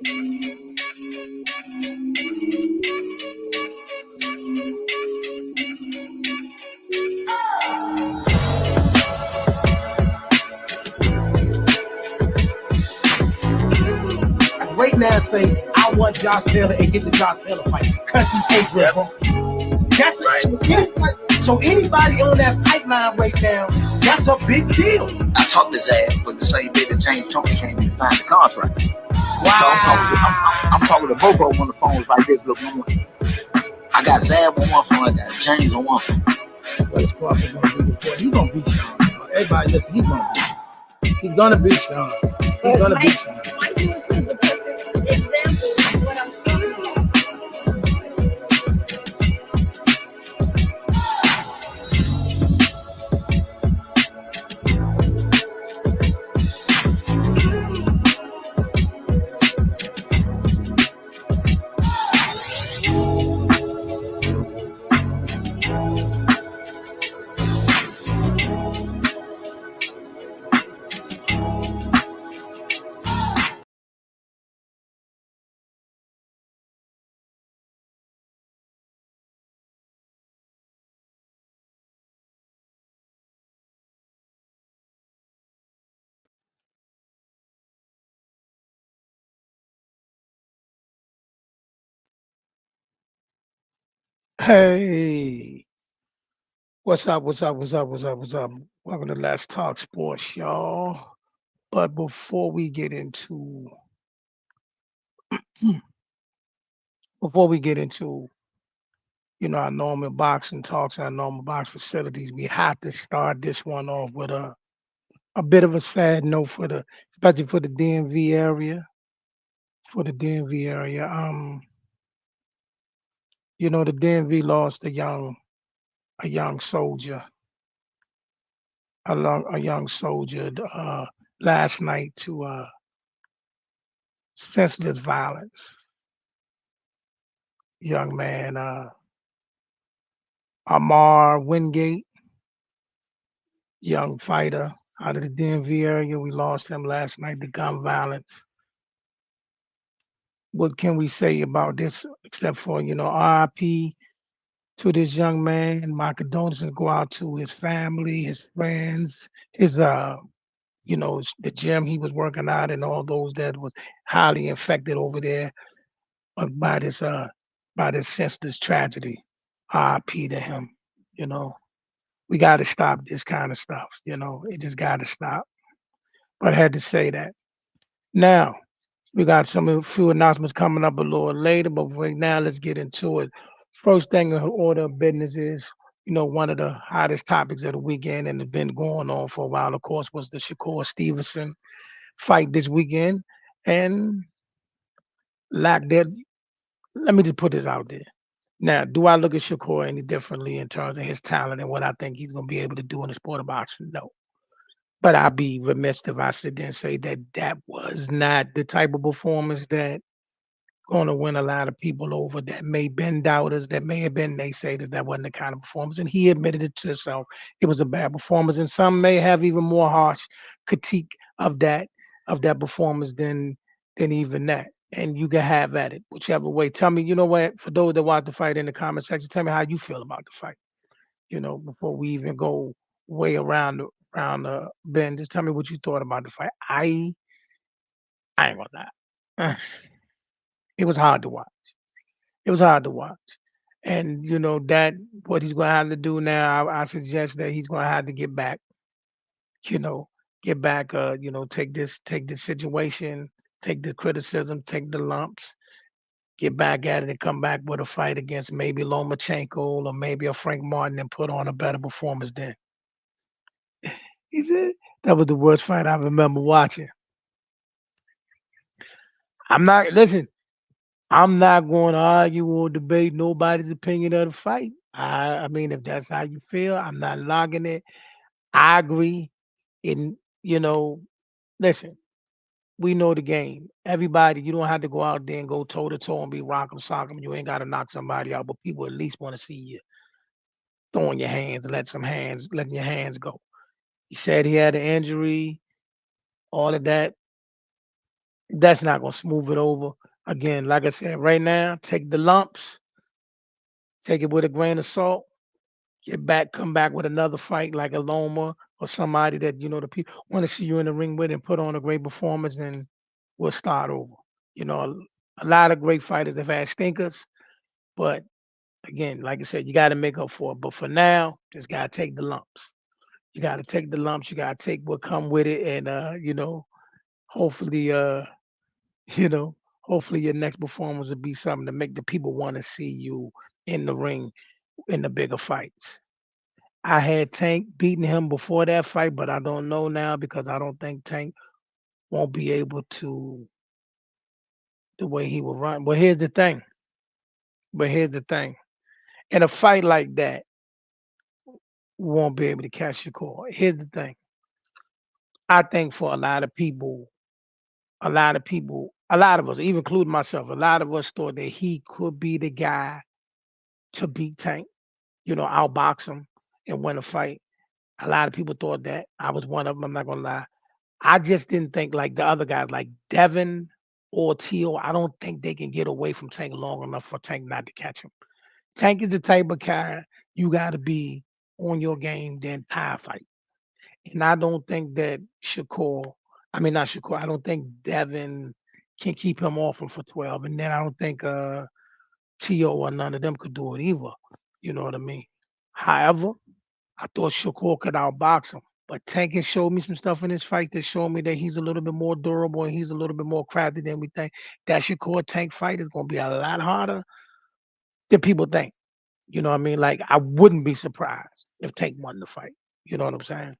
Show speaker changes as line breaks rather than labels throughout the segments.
Right now, say I want Josh Taylor and get the Josh Taylor fight because he's Adrian Broner. That's it. So anybody on that pipeline right now, that's a big deal.
I talked his ass, but the same day that James Tony came in and signed the contract. Wow. So I'm talking to both of them on the phones like this. Look, I got Zab on one phone, I got James on one phone.
What's Crawford gonna do before? He's gonna beat Sean. Everybody listen, he's gonna beat Sean. He's gonna beat Sean. He's gonna beat Sean.
Mike Lewis is the perfect example of what I'm talking about.
Hey, what's up? Welcome to Let's Talk Sports, y'all. But before we get into our normal boxing talks, our normal box facilities, we have to start this one off with a bit of a sad note especially for the DMV area. The DMV lost a young soldier, last night to senseless violence. Young man, Amar Wingate, young fighter out of the DMV area. We lost him last night to gun violence. What can we say about this except for, RIP to this young man? My condolences go out to his family, his friends, his the gym he was working out, and all those that was highly infected over there by this senseless tragedy. RIP to him. We got to stop this kind of stuff. It just got to stop. But I had to say that. Now, we got a few announcements coming up a little later, but right now, let's get into it. First thing in order of business is, one of the hottest topics of the weekend, and it's been going on for a while, of course, was the Shakur Stevenson fight this weekend. And let me just put this out there. Now, do I look at Shakur any differently in terms of his talent and what I think he's going to be able to do in the sport of boxing? No. But I'd be remiss if I sit there and say that was not the type of performance that going to win a lot of people over, that may have been doubters, that may have been naysayers. That wasn't the kind of performance. And he admitted it to himself. It was a bad performance. And some may have even more harsh critique of that performance than even that. And you can have at it, whichever way. Tell me, for those that watch the fight in the comment section, tell me how you feel about the fight. Before we even go way around the bend, just tell me what you thought about the fight. I ain't gonna lie. It was hard to watch. And that what he's gonna have to do now, I suggest that he's gonna have to get back, take this situation, take the criticism, take the lumps, get back at it and come back with a fight against maybe Lomachenko or maybe a Frank Martin and put on a better performance then. He said that was the worst fight I remember watching. I'm not going to argue or debate nobody's opinion of the fight. I mean, if that's how you feel, I'm not logging it. I agree. Listen, we know the game. Everybody, you don't have to go out there and go toe to toe and be rock'em sock'em. You ain't got to knock somebody out, but people at least want to see you throwing your hands, letting your hands go. He said he had an injury, all of that. That's not gonna smooth it over. Again, like I said, right now, take the lumps, take it with a grain of salt. Get back, come back with another fight like a Loma or somebody that the people want to see you in the ring with and put on a great performance, and we'll start over. You know, a lot of great fighters have had stinkers, but again, like I said, you got to make up for it. But for now, just gotta take the lumps. You got to take the lumps. You got to take what come with it, and hopefully, you know, hopefully your next performance will be something to make the people want to see you in the ring in the bigger fights. I had Tank beating him before that fight, but I don't know now because I don't think Tank won't be able to the way he will run. But here's the thing. But here's the thing. In a fight like that, we won't be able to catch Shakur. Here's the thing. I think for a lot of us, even including myself, a lot of us thought that he could be the guy to beat Tank, outbox him and win a fight. A lot of people thought that. I was one of them. I'm not gonna lie. I just didn't think like the other guys, like Devin or Teal. I don't think they can get away from Tank long enough for Tank not to catch him. Tank is the type of guy you got to be on your game the entire fight, and I don't think that Shakur. I mean, not Shakur. I don't think Devin can keep him off him for 12, and then I don't think Tio or none of them could do it either. You know what I mean? However, I thought Shakur could outbox him. But Tank has showed me some stuff in this fight that showed me that he's a little bit more durable and he's a little bit more crafty than we think. That Shakur Tank fight is going to be a lot harder than people think. You know what I mean? Like, I wouldn't be surprised if Tank won the fight. You know what I'm saying?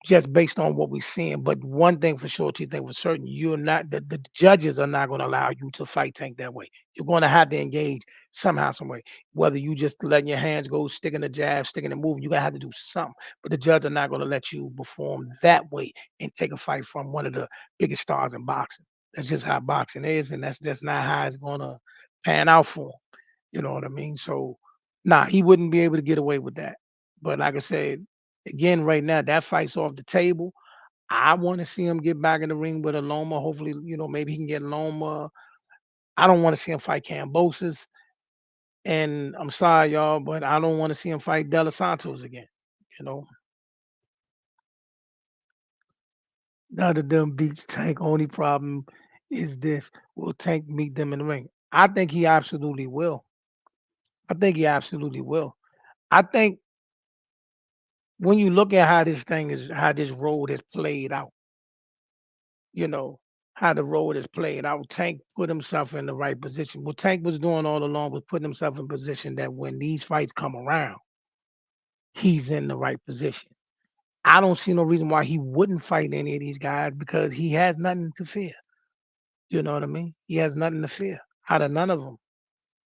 Just based on what we're seeing. But one thing for sure, two things for certain, you're not the judges are not going to allow you to fight Tank that way. You're going to have to engage somehow, some way. Whether you just letting your hands go, sticking the jab, sticking the move, you're gonna have to do something. But the judge are not going to let you perform that way and take a fight from one of the biggest stars in boxing. That's just how boxing is, and that's just not how it's gonna pan out for him. You know what I mean? So, nah, he wouldn't be able to get away with that. But like I said, again, right now, that fight's off the table. I want to see him get back in the ring with a Loma. Hopefully, maybe he can get Loma. I don't want to see him fight Cambosis. And I'm sorry, y'all, but I don't want to see him fight De Los Santos again. You know, none of them beats Tank. Only problem is this: will Tank meet them in the ring? I think he absolutely will. I think he absolutely will. I think when you look at how this road has played out, you know, how the road is played out. Tank put himself in the right position. What Tank was doing all along was putting himself in position that when these fights come around, he's in the right position. I don't see no reason why he wouldn't fight any of these guys because he has nothing to fear. You know what I mean? He has nothing to fear out of none of them.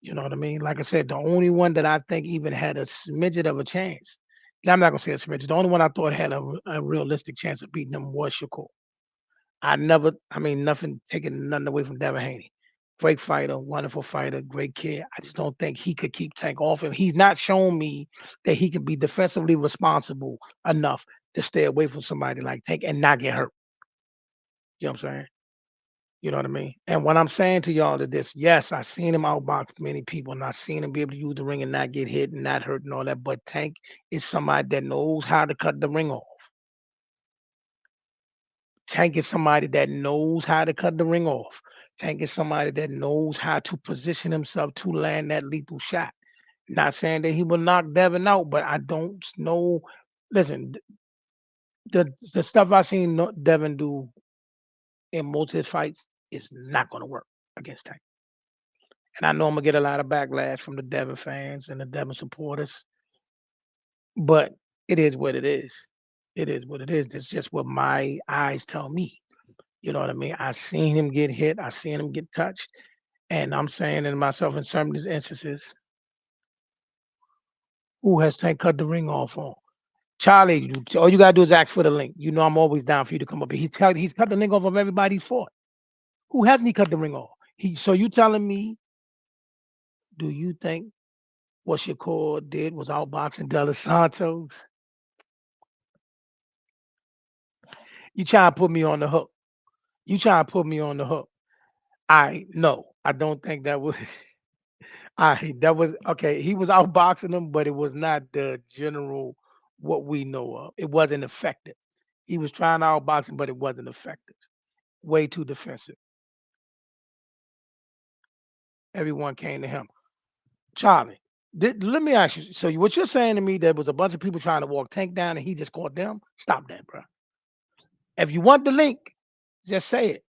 You know what I mean? Like I said, the only one that I think even had a smidget of a chance. I'm not gonna say a smidget. The only one I thought had a realistic chance of beating him was Shakur. I mean, nothing taking nothing away from Devin Haney. Great fighter, wonderful fighter, great kid. I just don't think he could keep Tank off him. He's not shown me that he can be defensively responsible enough to stay away from somebody like Tank and not get hurt. You know what I'm saying? You know what I mean? And what I'm saying to y'all is this: yes, I've seen him outbox many people, and I've seen him be able to use the ring and not get hit and not hurt and all that. But Tank is somebody that knows how to cut the ring off. Tank is somebody that knows how to cut the ring off. Tank is somebody that knows how to position himself to land that lethal shot. Not saying that he will knock Devin out, but I don't know. Listen, the stuff I've seen Devin do in most of his fights is not going to work against Tank. And I know I'm gonna get a lot of backlash from the Devin fans and the Devin supporters, but it is what it is. It is what it is. It's just what my eyes tell me. You know what I mean? I seen him get hit. I seen him get touched. And I'm saying to myself in some of these instances, who has Tank cut the ring off on? Charlie, all you gotta do is ask for the link. You know I'm always down for you to come up here. He's cut the link off of everybody's fought. Who hasn't he cut the ring off? So you telling me, do you think what Shakur did was outboxing De Los Santos? You trying to put me on the hook. You trying to put me on the hook. I no, I don't think that was I that was okay. He was outboxing them, but it was not the general what we know of. It wasn't effective. He was trying to outbox him, but it wasn't effective. Way too defensive. Everyone came to him. Charlie, let me ask you. So what you're saying to me, there was a bunch of people trying to walk Tank down, and he just caught them? Stop that, bro. If you want the link, just say it.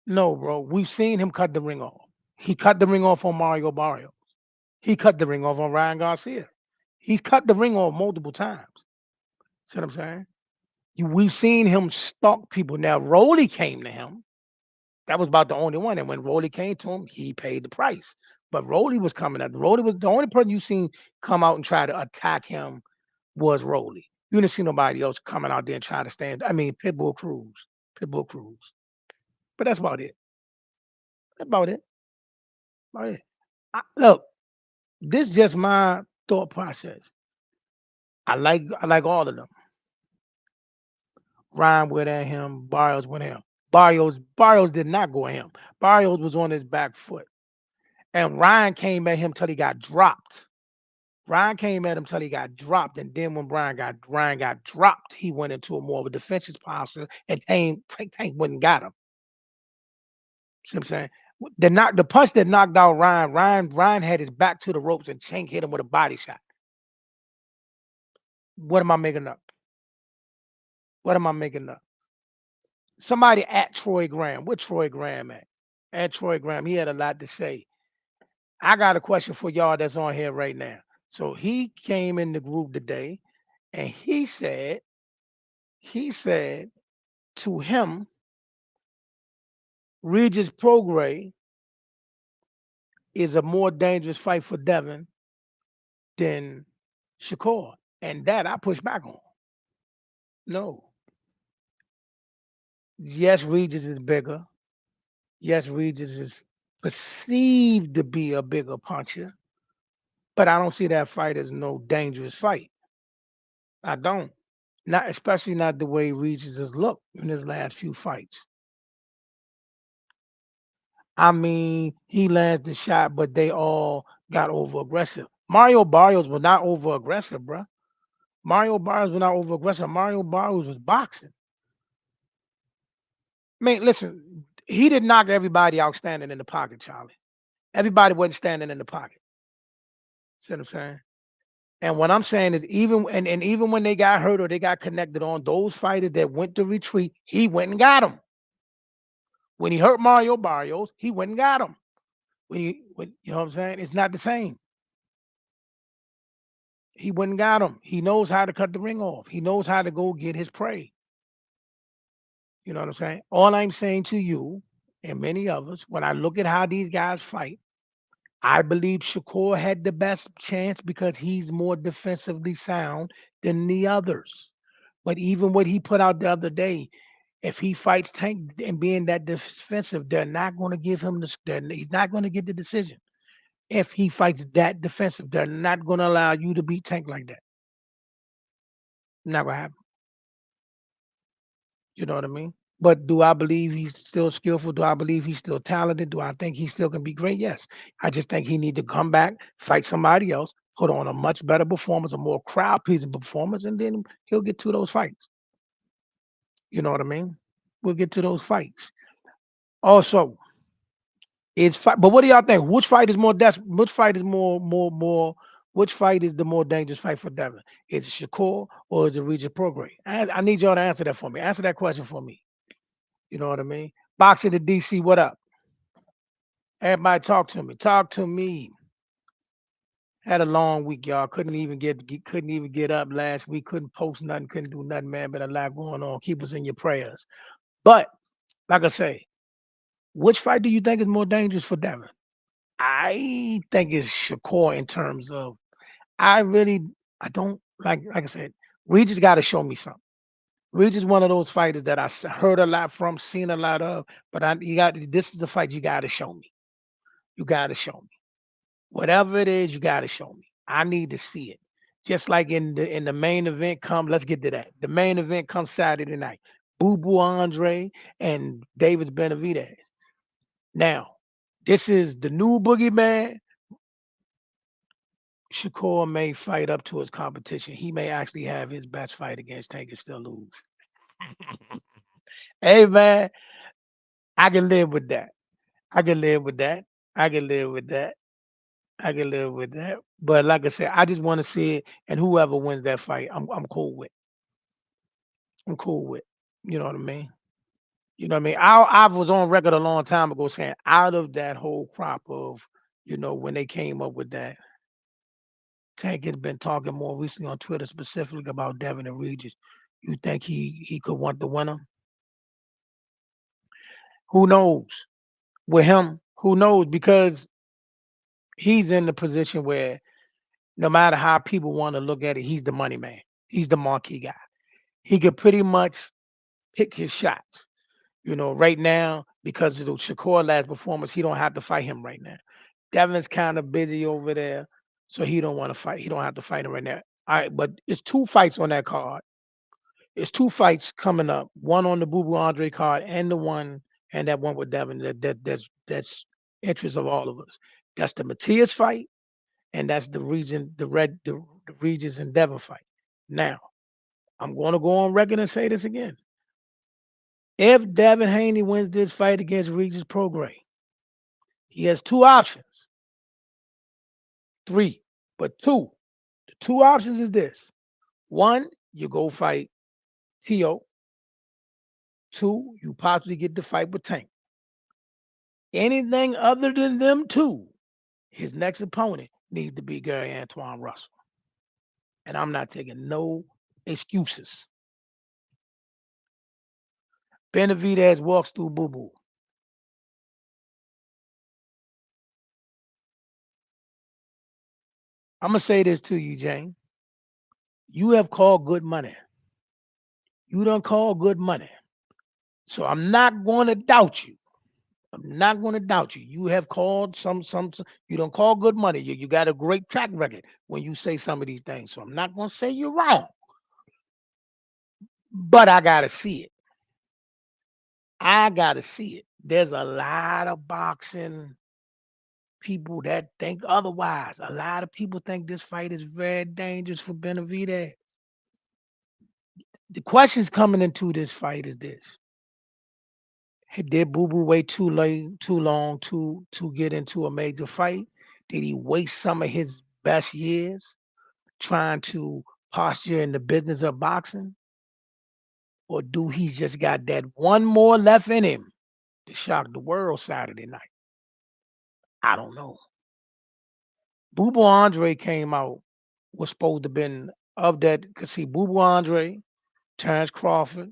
No, bro. We've seen him cut the ring off. He cut the ring off on Mario Barrio. He cut the ring off on Ryan Garcia. He's cut the ring off multiple times. See what I'm saying? We've seen him stalk people. Now, Rolly came to him. That was about the only one. And when Rolly came to him, he paid the price. But Rolly was coming at Rolly was the only person you seen come out and try to attack him was Rolly. You didn't see nobody else coming out there and trying to stand. I mean, Pitbull Cruz. Pitbull Cruz. But that's about it. That's about it. About it. Look, this is just my thought process. I like all of them. Ryan went at him. Barrios went at him. Barrios did not go at him. Barrios was on his back foot. And Ryan came at him till he got dropped. Ryan came at him till he got dropped. And then when Ryan got dropped, he went into a more of a defensive posture and Tank wouldn't got him. See what I'm saying? The punch that knocked out Ryan had his back to the ropes and Tank hit him with a body shot. What am I making up? What am I making up? Somebody at Troy Graham. Where Troy Graham at? At Troy Graham. He had a lot to say. I got a question for y'all that's on here right now. So he came in the group today and he said to him, Regis Prograis is a more dangerous fight for Devin than Shakur. And that I push back on. No. Yes, Regis is bigger. Yes, Regis is perceived to be a bigger puncher, but I don't see that fight as no dangerous fight. I don't. Not especially not the way Regis has looked in his last few fights. I mean, he lands the shot, but they all got over aggressive. Mario Barrios was not over aggressive, bruh. Mario Barrios was not over aggressive. Mario Barrios was boxing. Man, listen, he did knock everybody out standing in the pocket, Charlie. Everybody wasn't standing in the pocket. See what I'm saying? And what I'm saying is even when they got hurt or they got connected on those fighters that went to retreat, he went and got them. When he hurt Mario Barrios, he went and got him. You know what I'm saying? It's not the same. He went and got him. He knows how to cut the ring off. He knows how to go get his prey. You know what I'm saying? All I'm saying to you and many others, when I look at how these guys fight, I believe Shakur had the best chance because he's more defensively sound than the others. But even what he put out the other day, if he fights Tank and being that defensive, they're not going to give him he's not going to get the decision. If he fights that defensive, they're not going to allow you to beat Tank like that. Not going to happen. You know what I mean? But do I believe he's still skillful? Do I believe he's still talented? Do I think he still can be great? Yes. I just think he need to come back, fight somebody else, put on a much better performance, a more crowd pleasing performance, and then he'll get to those fights. You know what I mean? We'll get to those fights. Also, but what do y'all think? Which fight is more desperate? Which fight is more? Which fight is the more dangerous fight for Devin? Is it Shakur or is it Regis Prograis? I need y'all to answer that for me. Answer that question for me. You know what I mean? Boxing to DC, what up? Everybody talk to me. Talk to me. Had a long week, y'all. Couldn't even get up last week. Couldn't post nothing. Couldn't do nothing, man. But a lot going on. Keep us in your prayers. But like I say, which fight do you think is more dangerous for Devin? I think it's Shakur in terms of I don't like I said, Regis got to show me something. Regis one of those fighters that I heard a lot from, seen a lot of, but this is the fight you got to show me. You got to show me. Whatever it is, you got to show me. I need to see it. Just like in the main event let's get to that. The main event comes Saturday night. Boo Boo Andre, and Davis Benavidez. Now, this is the new boogeyman. Shakur may fight up to his competition. He may actually have his best fight against Tank and still lose. Hey man, I can live with that. I can live with that. I can live with that. I can live with that. But like I said, I just want to see it, and whoever wins that fight, I'm cool with. I'm cool with. You know what I mean? You know what I mean? I was on record a long time ago saying out of that whole crop of, when they came up with that, Tank has been talking more recently on Twitter specifically about Devin and Regis. You think he could want the winner? Who knows? With him, who knows? Because he's in the position where no matter how people want to look at it, he's the money man. He's the marquee guy. He could pretty much pick his shots. Right now, because of the Shakur last performance, he don't have to fight him right now. Devin's kind of busy over there, so he don't want to fight. He don't have to fight him right now. All right, but it's two fights on that card. It's two fights coming up. One on the Boo Boo Andre card, and that one with Devin. That's interest of all of us. That's the Matias fight, and that's the Regis and Devin fight. Now, I'm going to go on record and say this again. If Devin Haney wins this fight against Regis Prograis, he has two options. Three, but two. The two options is this. One, you go fight T.O. Two, you possibly get the fight with Tank. Anything other than them two, his next opponent needs to be Gary Antoine Russell. And I'm not taking no excuses. Benavidez walks through Boo Boo. I'm going to say this to you, Jane. You have called good money. You don't call good money. So I'm not going to doubt you. I'm not going to doubt you. You have called some you don't call good money. You got a great track record when you say some of these things. So I'm not going to say you're wrong. But I got to see it. I got to see it. There's a lot of boxing people that think otherwise. A lot of people think this fight is very dangerous for Benavidez. The questions coming into this fight is this. Did Boo Boo wait too long to get into a major fight? Did he waste some of his best years trying to posture in the business of boxing? Or do he just got that one more left in him to shock the world Saturday night? I don't know. Boo Boo Andre came out, was supposed to have been of that, because see, Boo Boo Andre, Terrence Crawford,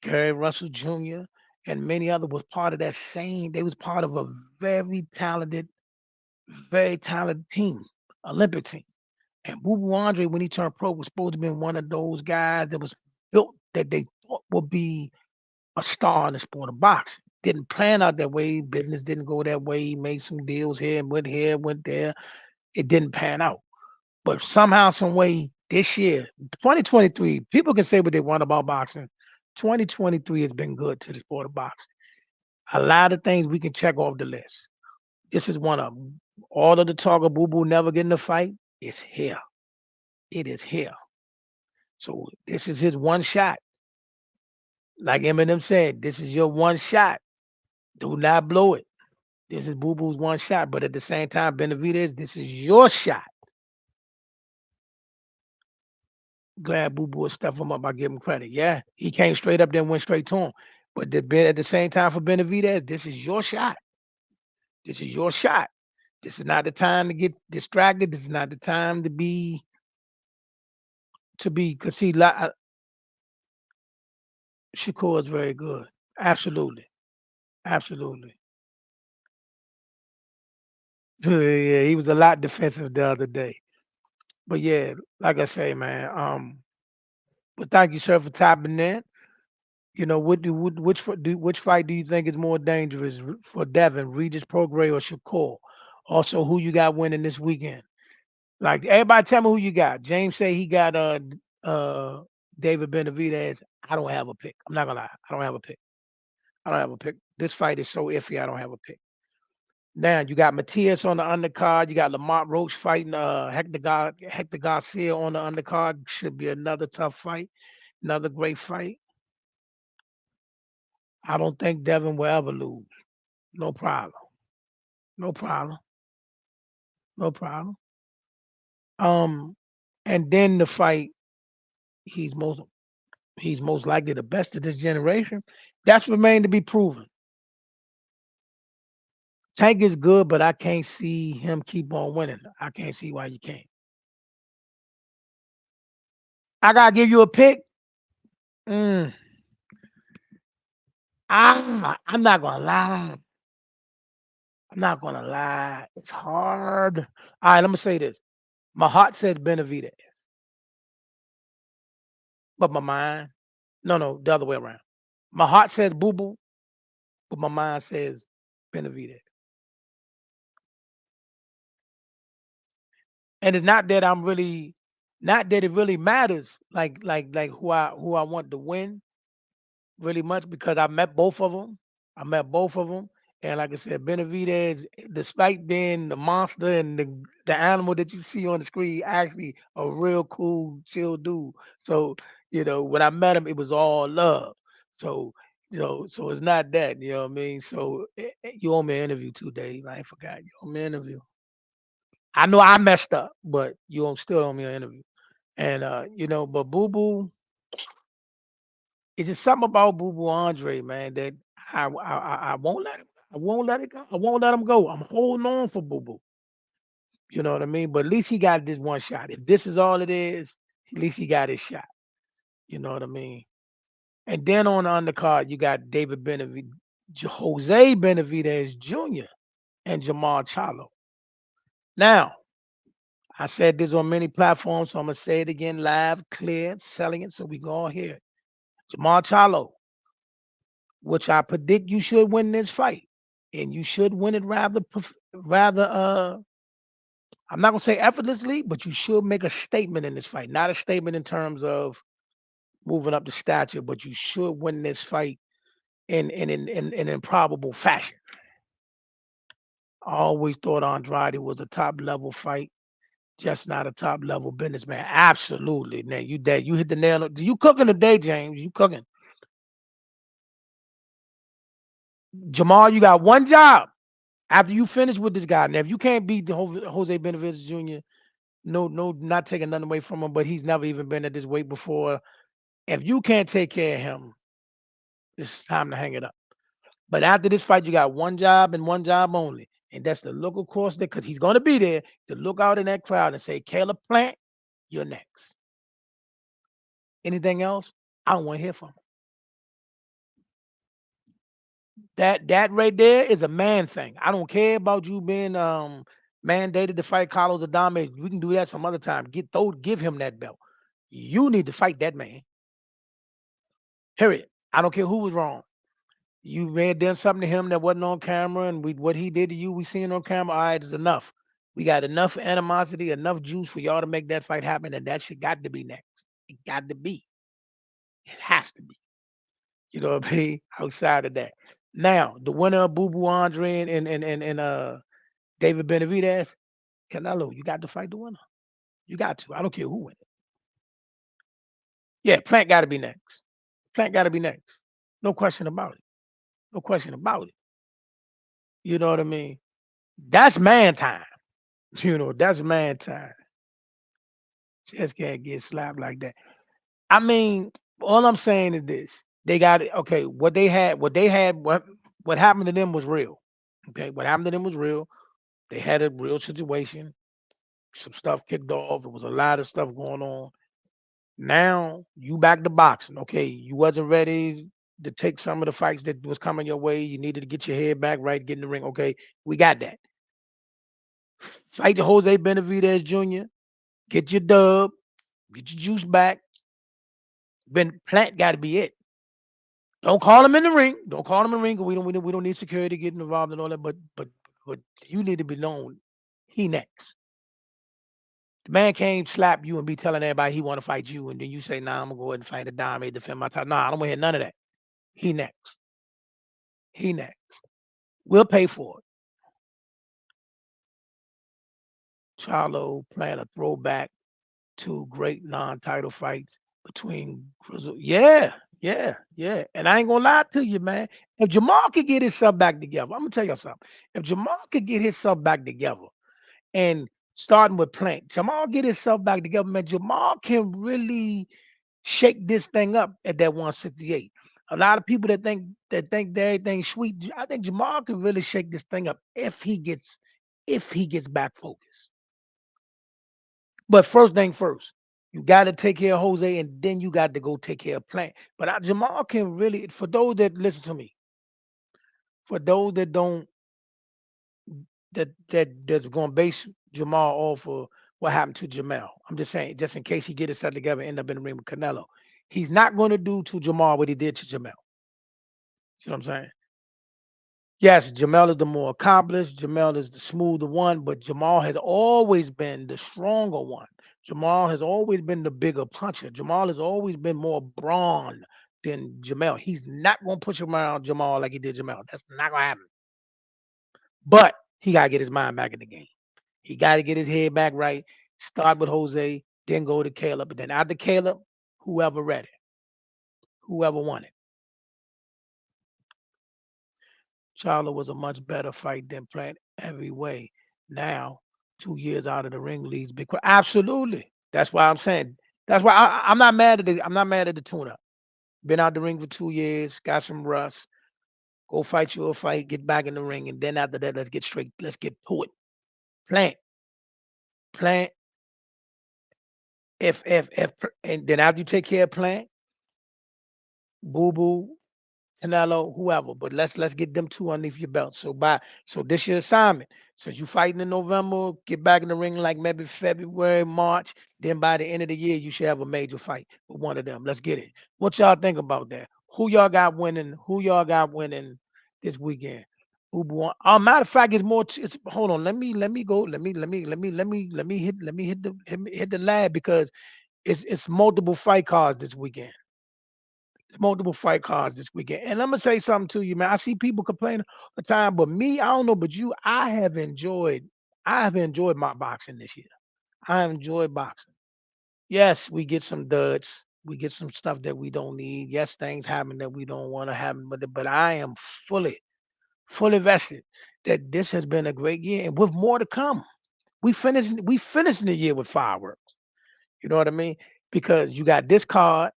Gary Russell Jr., and many others was part of that same, they was part of a very talented team, Olympic team. And Boo Boo Andre, when he turned pro, was supposed to be one of those guys that was built that they thought would be a star in the sport of boxing. Didn't plan out that way. Business didn't go that way. He made some deals here, went there. It didn't pan out. But somehow, some way, this year, 2023, people can say what they want about boxing. 2023 has been good to the sport of boxing. A lot of things we can check off the list. This is one of them. All of the talk of Boo Boo never getting a fight is here. It is here. So this is his one shot. Like Eminem said, this is your one shot. Do not blow it. This is Boo Boo's one shot. But at the same time, Benavidez, this is your shot. Glad Boo Boo will step him up. I give him credit. Yeah, he came straight up there and went straight to him. But at the same time for Benavidez, this is your shot. This is your shot. This is not the time to get distracted. This is not the time because see, Shakur is very good. Absolutely. Absolutely. Yeah, he was a lot defensive the other day. But yeah, like I say, man. But thank you, sir, for tapping in. Which fight do you think is more dangerous for Devin, Regis Prograis or Shakur? Also, who you got winning this weekend? Like everybody, tell me who you got. James say he got David Benavidez, I don't have a pick. I'm not gonna lie. I don't have a pick. I don't have a pick. This fight is so iffy. I don't have a pick. Now you got Matias on the undercard. You got Lamont Roach fighting Hector Garcia on the undercard. Should be another tough fight. Another great fight. I don't think Devin will ever lose. No problem. No problem. No problem. Um, and then the fight he's most he's most likely the best of this generation. That's remained to be proven. Tank is good, but I can't see him keep on winning. I can't see why you can't. I gotta give you a pick. Mm, I'm not gonna lie. I'm not gonna lie. It's hard. All right, let me say this. My heart says Benavidez, but my mind, no, the other way around. My heart says Boo Boo, but my mind says Benavidez. And it's not that I'm really, not that it really matters, like who I want to win really much because I met both of them. I met both of them, and like I said, Benavidez, despite being the monster and the animal that you see on the screen, actually a real cool, chill dude. So when I met him, it was all love. So so it's not that. You know what I mean? So you owe me an interview too, Dave. I ain't forgot. You owe me an interview. I know I messed up, but you still owe me an interview. And but Boo Boo, it's just something about Boo Boo Andre, man, that I won't let him. I won't let it go. I won't let him go. I'm holding on for Boo Boo. You know what I mean? But at least he got this one shot. If this is all it is, at least he got his shot. You know what I mean? And then on the undercard, you got David Benavidez, Jose Benavidez Jr. and Jamal Charlo. Now, I said this on many platforms, so I'm gonna say it again live, clear, selling it so we can all hear it. Jamal Charlo, which I predict you should win this fight, and you should win it rather. I'm not gonna say effortlessly, but you should make a statement in this fight. Not a statement in terms of moving up the stature, but you should win this fight in an improbable fashion. I always thought Andrade was a top level fight, just not a top level businessman. Absolutely. Now you hit the nail. You cooking today, James? You cooking? Jamal, you got one job after you finish with this guy. Now, if you can't beat the Jose Benavidez Jr., no, not taking nothing away from him, but he's never even been at this weight before. If you can't take care of him, it's time to hang it up. But after this fight, you got one job and one job only, and that's to look across there because he's going to be there to look out in that crowd and say, "Caleb Plant, you're next." Anything else? I don't want to hear from him. That right there is a man thing. I don't care about you being mandated to fight Carlos Adames. We can do that some other time. Give him that belt. You need to fight that man. Period. I don't care who was wrong. You may have done something to him that wasn't on camera, and what he did to you, we seen on camera. All right, is enough. We got enough animosity, enough juice for y'all to make that fight happen, and that shit got to be next. It got to be. It has to be. You know what I mean? Outside of that. Now, the winner of Boo Boo Andre and David Benavidez, Canelo, you got to fight the winner. You got to. I don't care who wins. Yeah, Plant got to be next. Plant got to be next. No question about it. No question about it. You know what I mean? That's man time. That's man time. Just can't get slapped like that. I mean, all I'm saying is this. They got it. Okay, what happened to them was real. Okay, what happened to them was real. They had a real situation. Some stuff kicked off. It was a lot of stuff going on. Now you back to boxing. Okay, you wasn't ready to take some of the fights that was coming your way. You needed to get your head back right, get in the ring. Okay, we got that. Fight the Jose Benavidez Jr. Get your dub. Get your juice back. Ben Plant got to be it. Don't call him in the ring. Don't call him in the ring. 'Cause we don't need security getting involved and all that. But you need to be known. He next. The man can't slap you and be telling everybody he want to fight you, and then you say, "Nah, I'm gonna go ahead and fight a dime, defend my title." Nah, I don't want to hear none of that. He next. He next. We'll pay for it. Charlo playing a throwback to great non-title fights between Grizzle. Yeah, yeah, yeah. And I ain't gonna lie to you, man. If Jamal could get himself back together, I'm gonna tell you something. If Jamal could get himself back together and starting with Plank, Jamal get himself back together, man. Jamal can really shake this thing up at that 168. A lot of people that think that everything's sweet. I think Jamal can really shake this thing up if he gets back focused. But first thing first, you got to take care of Jose, and then you got to go take care of Plant. But Jamal can really, for those that listen to me, for those that don't, that's going to base Jamal off of what happened to Jamel. I'm just saying, just in case he get himself together, and end up in the ring with Canelo, he's not going to do to Jamal what he did to Jamel. See what I'm saying? Yes, Jamel is the more accomplished. Jamel is the smoother one, but Jamal has always been the stronger one. Jamal has always been the bigger puncher. Jamal has always been more brawn than Jamel. He's not gonna push around Jamal like he did Jamel. That's not gonna happen. But he gotta get his mind back in the game. He gotta get his head back right. Start with Jose, then go to Caleb, and then after Caleb, whoever ready, whoever won it. Charlo was a much better fight than Plant every way. Now, 2 years out of the ring leads big. Absolutely. That's why I'm saying. That's why I'm not mad at the. I'm not mad at the tune-up. Been out the ring for 2 years, got some rust. Go fight you a fight, get back in the ring, and then after that, let's get straight. Let's get to it. Plant, plant. And then after you take care of Plant, Boo Boo, Canelo, whoever. But let's get them two underneath your belt. So this your assignment. Since you fighting in November, get back in the ring like maybe February, March. Then by the end of the year, you should have a major fight with one of them. Let's get it. What y'all think about that? Who y'all got winning? Who y'all got winning this weekend? Ubu. Matter of fact, it's more. It's hold on. Let me go. Let me hit the lab because it's multiple fight cards this weekend. It's multiple fight cards this weekend. And I'm gonna say something to you, man. I see people complaining all the time, but me, I don't know, but you, I have enjoyed my boxing this year. I have enjoyed boxing. Yes, we get some duds. We get some stuff that we don't need. Yes, things happen that we don't want to happen, but I am fully vested that this has been a great year and with more to come. We finishing the year with fireworks. You know what I mean? Because you got this card.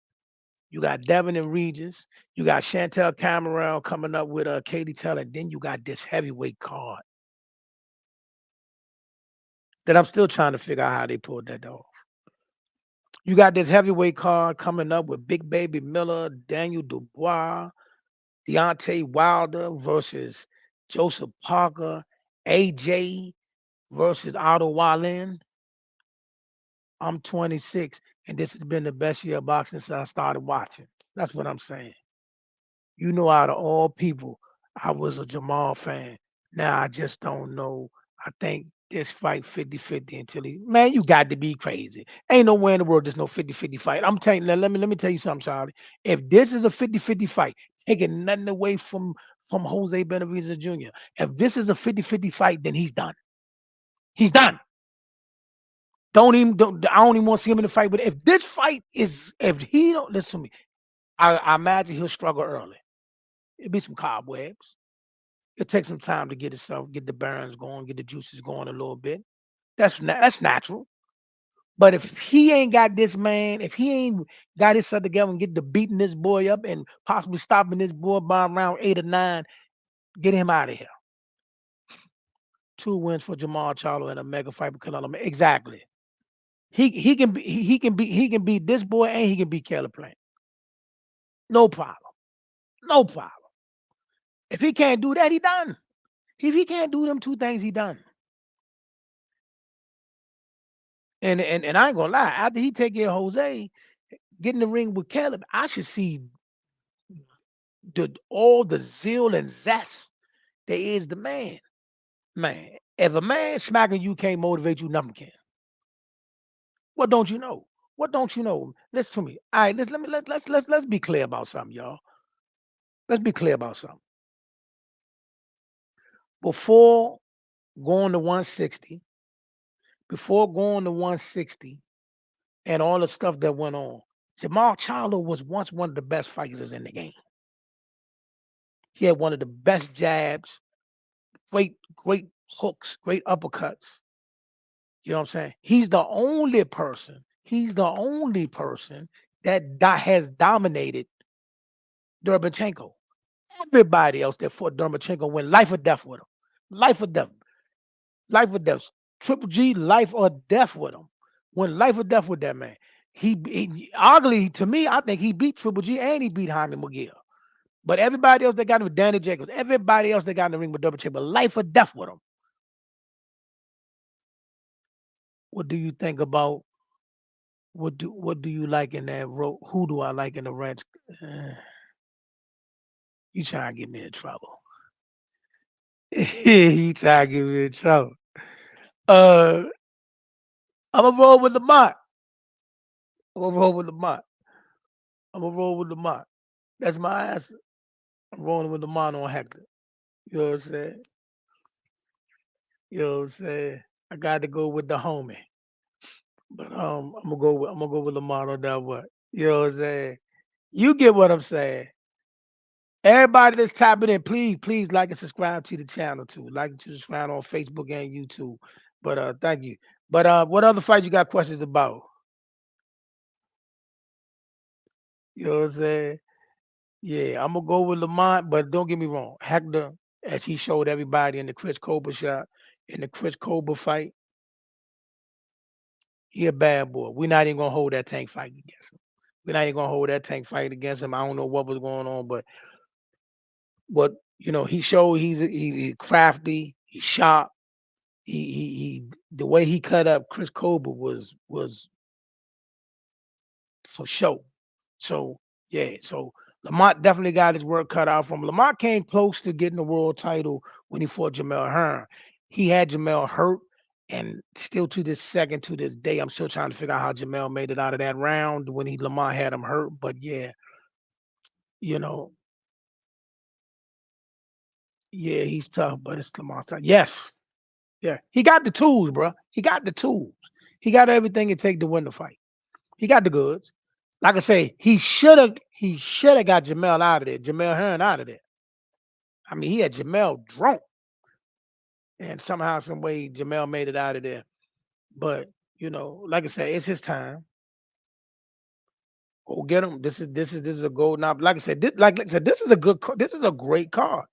You got Devin and Regis. You got Chantel Cameron coming up with Katie Taylor. And then you got this heavyweight card that I'm still trying to figure out how they pulled that off. You got this heavyweight card coming up with Big Baby Miller, Daniel Dubois, Deontay Wilder versus Joseph Parker, AJ versus Otto Wallen. I'm 26, and this has been the best year of boxing since I started watching. That's what I'm saying. You know, out of all people, I was a Jamal fan. Now I just don't know. I think this fight 50-50 until he man, you got to be crazy. Ain't nowhere in the world there's no 50-50 fight. I'm telling you, let me tell you something, Charlie. If this is a 50-50 fight, taking nothing away from Jose Benavidez Jr. If this is a 50-50 fight, then he's done. He's done. I don't even want to see him in the fight. But if this fight is if he don't listen to me, I imagine he'll struggle early. It'll be some cobwebs. It takes some time to get itself, get the burns going, get the juices going a little bit. That's natural. But if he ain't got this man, if he ain't got his stuff together and get to beating this boy up and possibly stopping this boy by around 8 or 9, get him out of here. 2 wins for Jamal Charlo in a mega fight with Canelo. Exactly. He can beat this boy and he can beat Caleb Plant. No problem. No problem. If he can't do that, he done. If he can't do them two things, he done. And I ain't gonna lie, after he take care of Jose, get in the ring with Caleb, I should see all the zeal and zest there is the man. Man, if a man smacking you can't motivate you, nothing can. What don't you know? What don't you know? Listen to me. All right, let's be clear about something, y'all. Let's be clear about something. Before going to 160, before going to 160, and all the stuff that went on, Jamal Charlo was once one of the best fighters in the game. He had one of the best jabs, great hooks, great uppercuts. You know what I'm saying? He's the only person that has dominated Derbychenko. Everybody else that fought Derbychenko went life or death with him. Life or death. Life or death. Triple G, life or death with him. Went life or death with that man. Ugly to me, I think he beat Triple G and he beat Jaime McGill. But everybody else that got him with Danny Jacobs, everybody else that got in the ring with Derbychenko, life or death with him. What do you think about what do you like in that road? Who do I like in the ranch? Uh, you trying to get me in trouble. You trying to get me in trouble. Uh, I'm gonna roll with Lamont. I'm gonna roll with Lamont. I'm gonna roll with Lamont. That's my answer. I'm rolling with Lamont on Hector. You know what I'm saying? You know what I'm saying? I got to go with the homie. But I'm gonna go with Lamont on that one. You know what I'm saying? You get what I'm saying. Everybody that's tapping in, please like and subscribe to the channel too. Like and subscribe on Facebook and YouTube. But thank you. But what other fight you got questions about? You know what I'm saying? Yeah, I'm gonna go with Lamont, but don't get me wrong. Hector, as he showed everybody in the Chris Cobra shot, in the Chris Cobra fight, he a bad boy. We're not even gonna hold that tank fight against him. We're not even gonna hold that tank fight against him. I don't know what was going on, but what he showed he's crafty, he's sharp. He the way he cut up Chris Cobra was for show. So yeah, so Lamont definitely got his work cut out from him. Lamont came close to getting the world title when he fought Jamel Hearn. He had Jamel hurt, and still to this day, I'm still trying to figure out how Jamel made it out of that round when Lamont had him hurt. But yeah, you know, yeah, he's tough, but it's Lamont's time. Yes, yeah, he got the tools, bro. He got the tools. He got everything it take to win the fight. He got the goods. Like I say, he should have got Jamel out of there, Jamel Hearn out of there. I mean, he had Jamel drunk, and somehow, some way, Jamel made it out of there. But like I said, it's his time. Go get him. This is a golden opportunity. Like I said, like I said, this is a this is a great card.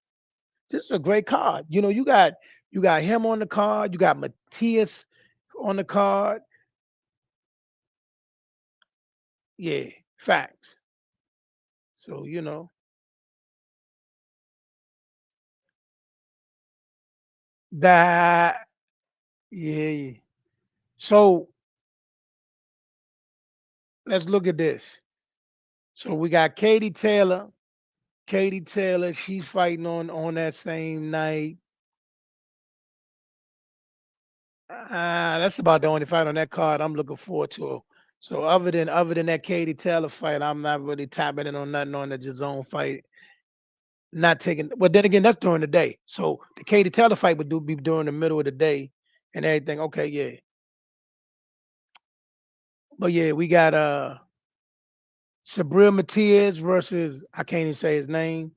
This is a great card. You got him on the card. You got Matthias on the card. Yeah, facts. So that. Yeah. So let's look at this. So we got Katie Taylor. Katie Taylor, she's fighting on that same night. That's about the only fight on that card I'm looking forward to. So other than that Katie Taylor fight, I'm not really tapping in on nothing on the Jazone fight. Not taking. Well, then again, that's during the day. So the Katie Taylor fight be during the middle of the day and everything. Okay, yeah. But yeah, we got Sabril Matias versus I can't even say his name,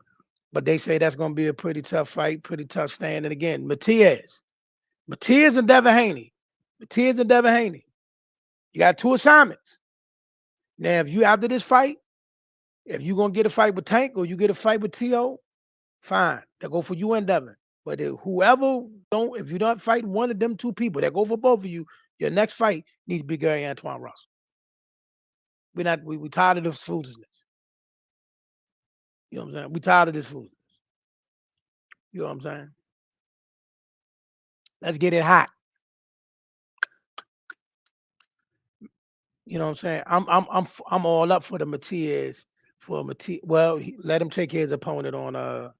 but they say that's gonna be a pretty tough fight, pretty tough stand. And again, Matias and Devin Haney. Matias and Devin Haney. You got two assignments. Now, if you after this fight, if you gonna get a fight with Tank or you get a fight with T.O., fine. They go for you and Devin. But if you don't fight one of them two people, that go for both of you, your next fight needs to be Gary Antoine Russell. We tired of this foolishness. You know what I'm saying? We tired of this foolishness. You know what I'm saying? Let's get it hot. You know what I'm saying? I'm all up for the Matias for Matias. Well, let him take care of his opponent on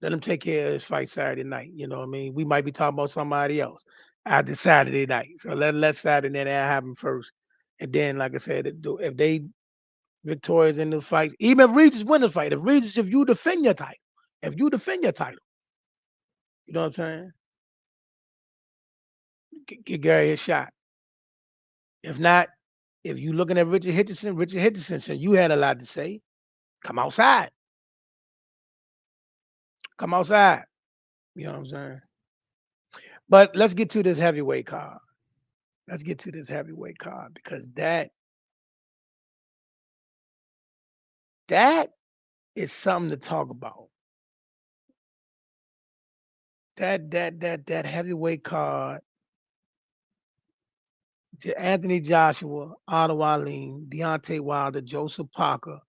let him take care of his fight Saturday night. You know what I mean? We might be talking about somebody else after Saturday night. So let Saturday night happen first. And then, like I said, if they victorious in the fights, even if Regis win the fight, if you defend your title, you know what I'm saying? Give Gary a shot. If not, if you looking at Richard Hitchison said you had a lot to say. Come outside. Come outside. You know what I'm saying? But let's get to this heavyweight card. Let's get to this heavyweight card because that is something to talk about. That heavyweight card. Anthony Joshua, Otto Arlene, Deontay Wilder, Joseph Parker,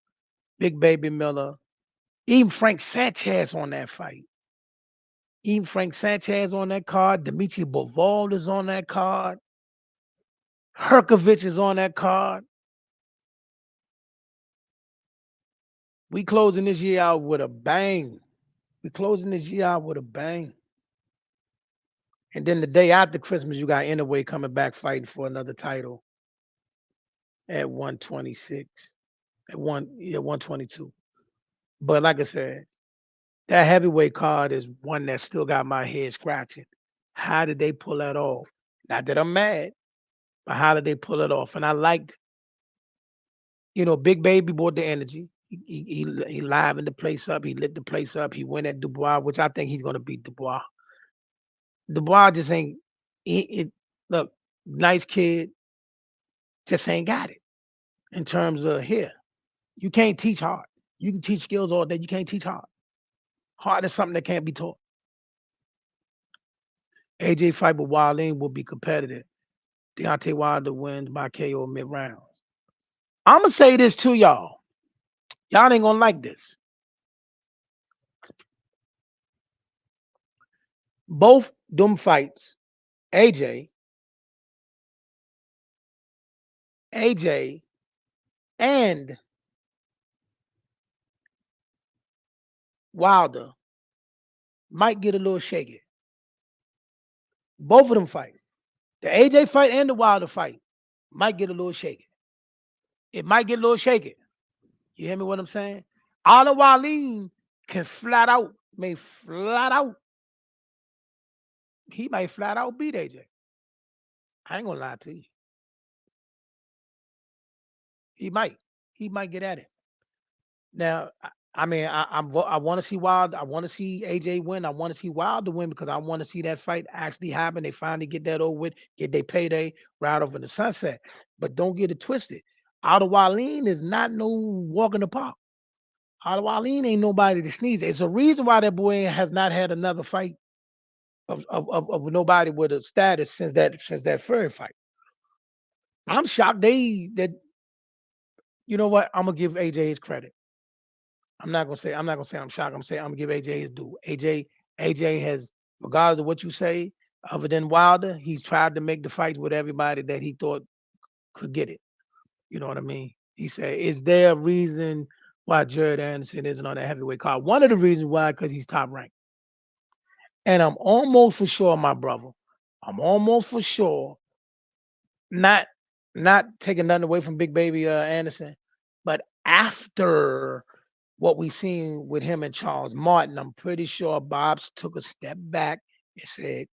Big Baby Miller, even Frank Sanchez on that fight. Even Frank Sanchez on that card. Dimitri Bivol is on that card. Herkovich is on that card. We closing this year out with a bang. We closing this year out with a bang. And then the day after Christmas, you got Inouye coming back fighting for another title at 126, at 122. But like I said, that heavyweight card is one that still got my head scratching. How did they pull that off? Not that I'm mad, but how did they pull it off? And I liked, Big Baby brought the energy. He livened the place up. He lit the place up. He went at Dubois, which I think he's gonna beat Dubois. Dubois just ain't. Look, nice kid, just ain't got it in terms of here. You can't teach hard. You can teach skills all day. You can't teach hard. Hard is something that can't be taught. AJ fight with Willan will be competitive. Deontay Wilder wins by KO mid rounds. I'm gonna say this to y'all. Y'all ain't gonna like this. Both them fights, AJ, and Wilder might get a little shaky. Both of them fights, the AJ fight and the Wilder fight, might get a little shaky. It might get a little shaky. You hear me? What I'm saying? Otto Wallin can he might flat out beat AJ. I ain't gonna lie to you. He might. He might get at it. Now, I want to see Wild. I want to see AJ win. I want to see Wilder win because I want to see that fight actually happen. They finally get that over with, get their payday, ride over in the sunset. But don't get it twisted. Otto Wallin is not no walk in the park. Otto Wallin ain't nobody to sneeze at. It's a reason why that boy has not had another fight of nobody with a status since that Fury fight. I'm shocked that you know what? I'm gonna give AJ his credit. I'm not gonna say I'm shocked. I'm gonna give AJ his due. AJ has, regardless of what you say, other than Wilder, he's tried to make the fights with everybody that he thought could get it. You know what I mean? He said, "Is there a reason why Jared Anderson isn't on that heavyweight card?" One of the reasons why, because he's top ranked. And I'm almost for sure, my brother. I'm almost for sure, not not taking nothing away from Big Baby Anderson, but after what we seen with him and Charles Martin, I'm pretty sure Bob's took a step back and said,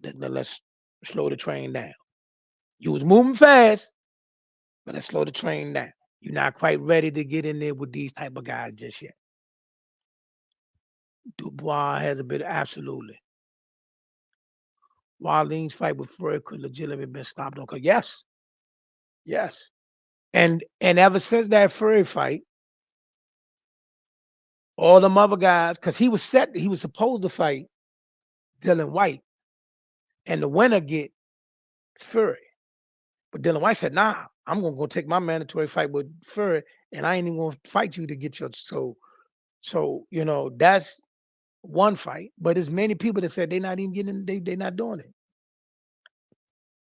Let's slow the train down. You was moving fast, but let's slow the train down. You're not quite ready to get in there with these type of guys just yet." Dubois has a bit, absolutely. Wallen's fight with Fury could legitimately been stopped on. Yes, yes. And ever since that Fury fight, all them other guys, because he was supposed to fight Dylan White, and the winner get Fury. But Dylan White said, "Nah, I'm gonna go take my mandatory fight with Fury, and I ain't even gonna fight you to get your so that's one fight. But there's many people that said they're not even getting they're not doing it.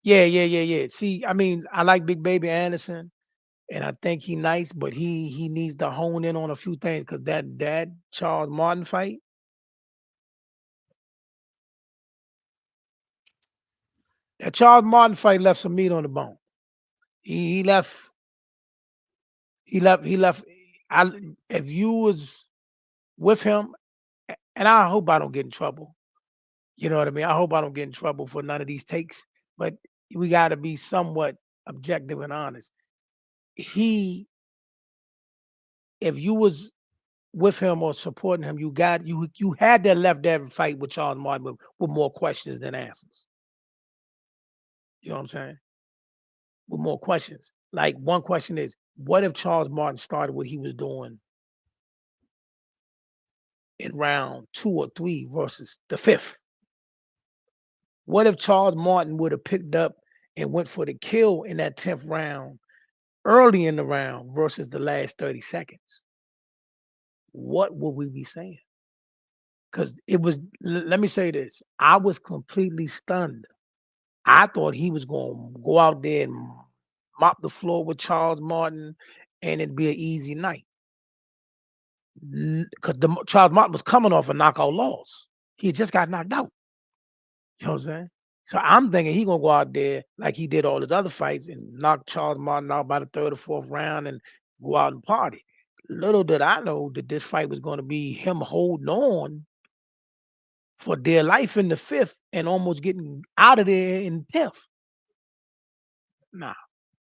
Yeah. See, I mean, I like Big Baby Anderson, and I think he nice, but he needs to hone in on a few things because that Charles Martin fight, left some meat on the bone. He left. He left. He left. I if you was with him, and I hope I don't get in trouble. You know what I mean? I hope I don't get in trouble for none of these takes. But we got to be somewhat objective and honest. He, if you was with him or supporting him, you had that left that fight with Charles Martin with more questions than answers. You know what I'm saying? With more questions. Like one question is, what if Charles Martin started what he was doing in round 2 or 3 versus the fifth? What if Charles Martin would have picked up and went for the kill in that 10th round early in the round versus the last 30 seconds? What would we be saying? Because it was, let me say this, I was completely stunned. I thought he was going to go out there and mop the floor with Charles Martin and it'd be an easy night. Because Charles Martin was coming off a knockout loss. He had just got knocked out. You know what I'm saying? So I'm thinking he gonna go out there like he did all his other fights and knock Charles Martin out by the 3rd or 4th round and go out and party. Little did I know that this fight was going to be him holding on for dear life in the 5th and almost getting out of there in the 10th. Nah,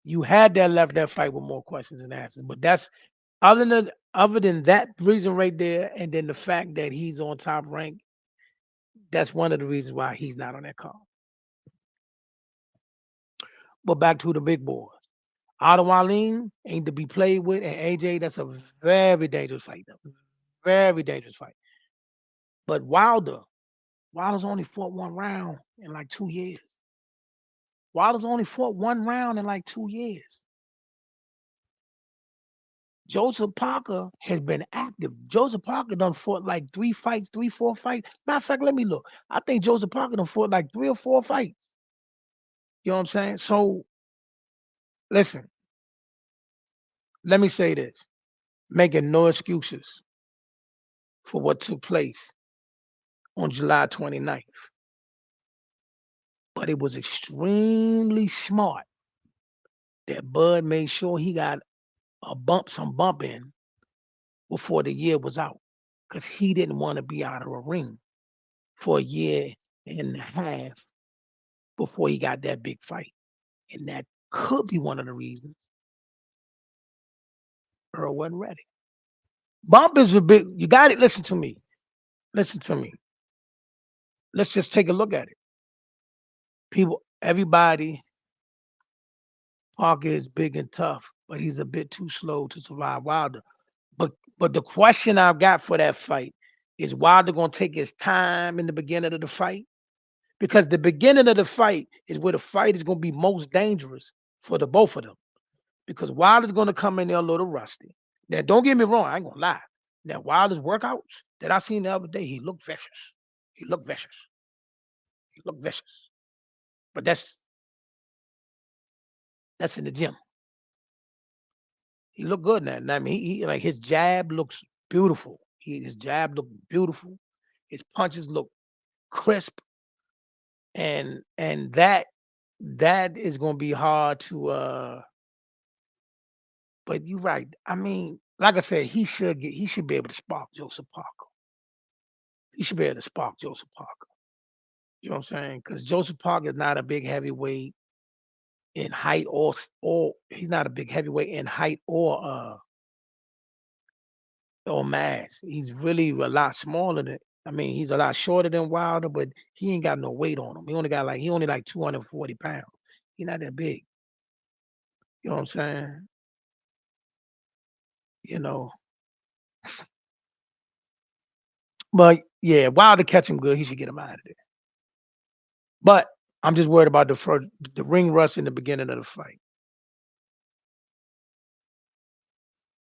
you had that left that fight with more questions than answers. But that's other than that reason right there, and then the fact that he's on top rank, that's one of the reasons why he's not on that card. But back to the big boys. Adewale ain't to be played with, and AJ, that's a very dangerous fight. Very dangerous fight. But Wilder's only fought 1 round in like 2 years. Wilder's only fought 1 round in like 2 years. Joseph Parker has been active. Joseph Parker done fought like 3 fights, 3, 4 fights. Matter of fact, let me look. I think Joseph Parker done fought like 3 or 4 fights. You know what I'm saying? So listen, let me say this. Making no excuses for what took place on July 29th. But it was extremely smart that Bud made sure he got some bump in before the year was out. Because he didn't want to be out of a ring for a year and a half before he got that big fight. And that could be one of the reasons Earl wasn't ready. Bump is a big, you got it. Listen to me. Listen to me. Let's just take a look at it. Everybody, Parker is big and tough, but he's a bit too slow to survive Wilder. But the question I've got for that fight is Wilder gonna take his time in the beginning of the fight? Because the beginning of the fight is where the fight is gonna be most dangerous for the both of them. Because Wilder's gonna come in there a little rusty. Now, don't get me wrong, I ain't gonna lie. Now, Wilder's workouts that I seen the other day, he looked vicious. He looked vicious. He looked vicious. But that's in the gym. He looked good now. I mean, he like his jab looks beautiful. His jab looked beautiful. His punches look crisp, and that is gonna be hard to. But you're right. I mean, like I said, he should be able to spark Joseph Parker. He should be able to spark Joseph Parker. You know what I'm saying? Because Joseph Parker is not a big heavyweight in height or he's not a big heavyweight in height or mass. He's really a lot smaller than. I mean, he's a lot shorter than Wilder, but he ain't got no weight on him. He only like 240 pounds. He's not that big. You know what I'm saying? You know. But yeah, Wilder catch him good. He should get him out of there. But I'm just worried about the ring rust in the beginning of the fight.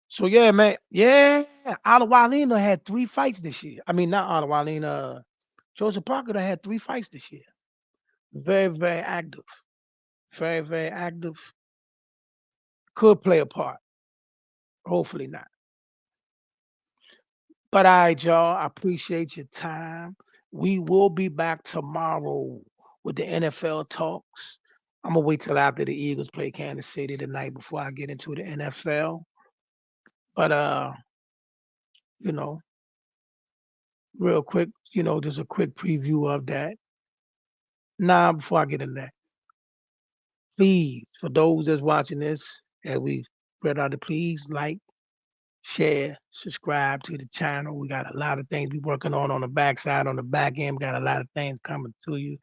So yeah, man. Yeah, Adewale had 3 fights this year. I mean, not Adewale. Joseph Parker had 3 fights this year. Very, very active. Very, very active. Could play a part. Hopefully not. But all right, y'all. I appreciate your time. We will be back tomorrow with the NFL talks. I'm gonna wait till after the Eagles play Kansas City tonight before I get into the NFL. But you know, real quick, just a quick preview of that. Now, before I get in that, please, for those that's watching this, as we spread out, please like, share, subscribe to the channel. We got a lot of things we working on the backside, on the back end. We got a lot of things coming to you.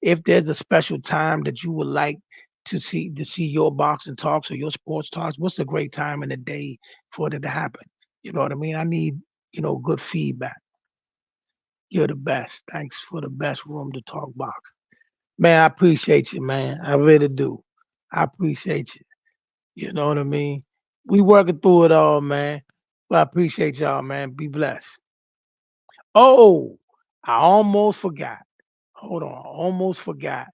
If there's a special time that you would like to see your boxing talks or your sports talks, what's a great time in the day for it to happen? You know what I mean? I need, good feedback. You're the best. Thanks for the best room to talk box. Man, I appreciate you, man. I really do. I appreciate you. You know what I mean? We working through it all, man. But I appreciate y'all, man. Be blessed. Oh, I almost forgot. Hold on. Almost forgot.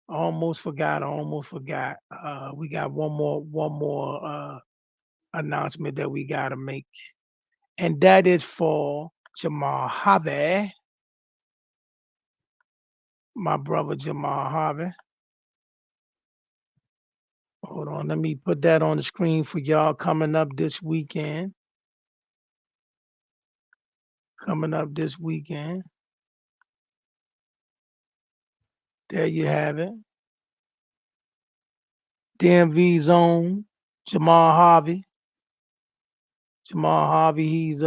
Almost forgot. We got one more announcement that we gotta make. And that is for Jamal Harvey, my brother Jamal Harvey. Hold on, let me put that on the screen for y'all coming up this weekend. Coming up this weekend. There you have it. DMV zone. Jamal Harvey. Jamal Harvey, he's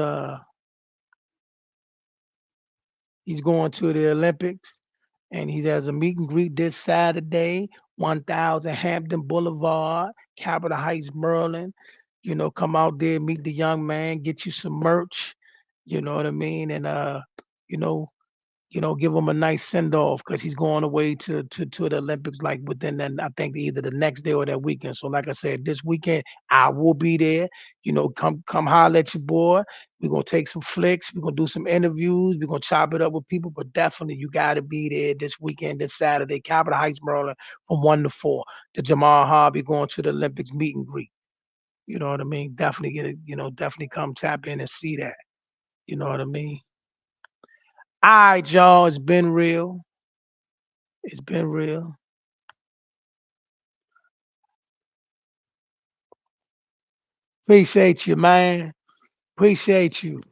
going to the Olympics and he has a meet and greet this Saturday, 1000 Hampton Boulevard, Capitol Heights, Maryland. Come out there, meet the young man, get you some merch, you know what I mean? And you know, give him a nice send off because he's going away to the Olympics like within that, I think either the next day or that weekend. So like I said, this weekend I will be there. Come holler at your boy. We're gonna take some flicks, we're gonna do some interviews, we're gonna chop it up with people, but definitely you gotta be there this weekend, this Saturday, Capitol Heights, Maryland, from 1 to 4. The Jamal Harvey going to the Olympics meet and greet. You know what I mean? Definitely get it, definitely come tap in and see that. You know what I mean? All right, y'all. It's been real. It's been real. Appreciate you, man. Appreciate you.